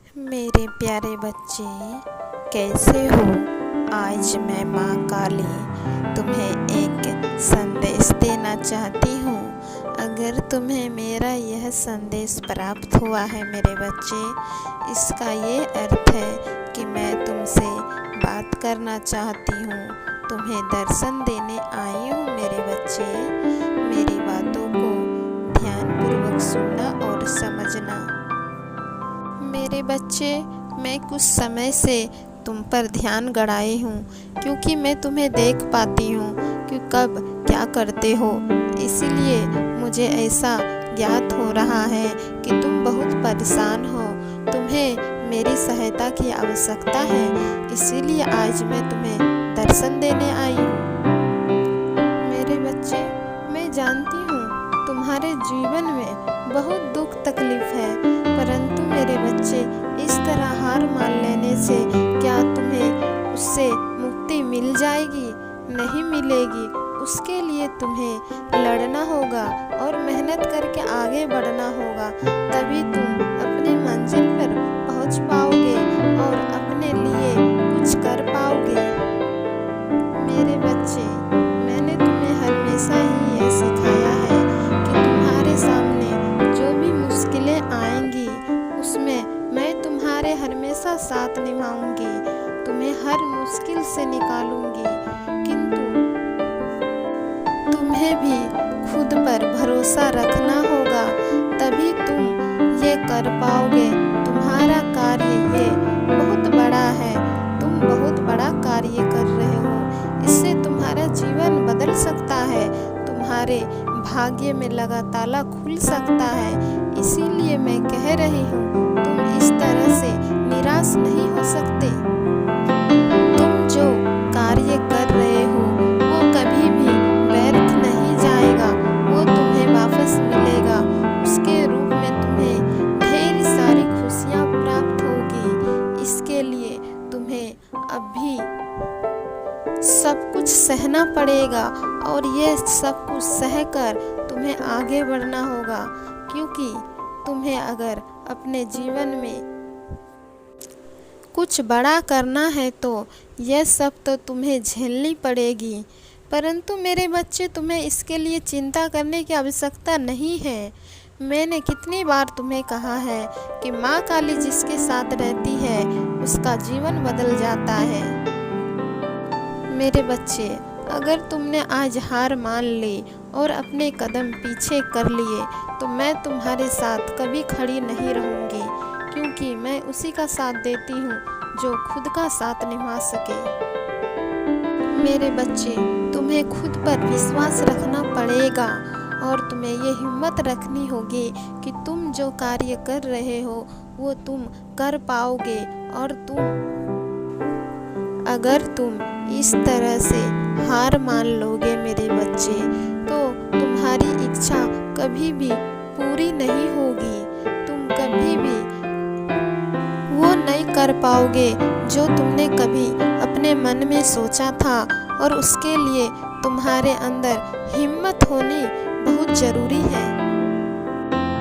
मेरे प्यारे बच्चे, कैसे हो? आज मैं माँ काली तुम्हें एक संदेश देना चाहती हूँ। अगर तुम्हें मेरा यह संदेश प्राप्त हुआ है मेरे बच्चे, इसका ये अर्थ है कि मैं तुमसे बात करना चाहती हूँ, तुम्हें दर्शन देने आई हूँ मेरे बच्चे। मेरी बातों को ध्यानपूर्वक सुनना और समझना। मेरे बच्चे, मैं कुछ समय से तुम पर ध्यान गड़ाई हूँ, क्योंकि मैं तुम्हें देख पाती हूँ कि कब क्या करते हो। इसीलिए मुझे ऐसा ज्ञात हो रहा है कि तुम बहुत परेशान हो, तुम्हें मेरी सहायता की आवश्यकता है। इसीलिए आज मैं तुम्हें दर्शन देने आई हूँ। मेरे बच्चे, मैं जानती हूँ तुम्हारे जीवन में बहुत दुख तकलीफ है, परंतु मेरे बच्चे, इस तरह हार मान लेने से क्या तुम्हें उससे मुक्ति मिल जाएगी? नहीं मिलेगी। उसके लिए तुम्हें लड़ना होगा और मेहनत करके आगे बढ़ना होगा, तभी तुम अपनी मंजिल पर पहुंच पाओगे और अपने लिए कुछ कर पाओगे। मेरे बच्चे, मैंने तुम्हें हमेशा ही ये सिखाया है कि तुम्हारे सामने जो भी मुश्किलें आएंगी, उसमें मैं तुम्हारे हमेशा साथ निभाऊंगी, तुम्हें हर मुश्किल से निकालूंगी। किंतु तुम्हें भी खुद पर भरोसा रखना होगा, तभी तुम ये कर पाओगे। तुम्हारा कार्य ये बहुत बड़ा है, तुम बहुत बड़ा कार्य कर रहे हो। इससे तुम्हारा जीवन बदल सकता है, तुम्हारे भाग्य में लगा ताला खुल सकता है। इसीलिए मैं कह रही हूँ, तुम इस तरह से निराश नहीं हो सकते। तुम जो कार्य कर रहे हो वो कभी भी व्यर्थ नहीं जाएगा, वो तुम्हें वापस मिलेगा। उसके रूप में तुम्हें ढेर सारी खुशियाँ प्राप्त होगी। इसके लिए तुम्हें अभी सब कुछ सहना पड़ेगा और ये सब कुछ सहकर तुम्हें आगे बढ़ना होगा, क्योंकि तुम्हें अगर अपने जीवन में कुछ बड़ा करना है तो यह सब तो तुम्हें झेलनी पड़ेगी। परंतु मेरे बच्चे, तुम्हें इसके लिए चिंता करने की आवश्यकता नहीं है। मैंने कितनी बार तुम्हें कहा है कि माँ काली जिसके साथ रहती है उसका जीवन बदल जाता है। मेरे बच्चे, अगर तुमने आज हार मान ली और अपने कदम पीछे कर लिए, तो मैं तुम्हारे साथ कभी खड़ी नहीं रहूँगी, क्योंकि मैं उसी का साथ देती हूँ जो खुद का साथ निभा सके। मेरे बच्चे, तुम्हें खुद पर विश्वास रखना पड़ेगा और तुम्हें ये हिम्मत रखनी होगी कि तुम जो कार्य कर रहे हो वो तुम कर पाओगे। और अगर तुम इस तरह से हार मान लोगे मेरे बच्चे, तो तुम्हारी इच्छा कभी भी पूरी नहीं होगी। तुम कभी भी वो नहीं कर पाओगे जो तुमने कभी अपने मन में सोचा था, और उसके लिए तुम्हारे अंदर हिम्मत होनी बहुत ज़रूरी है।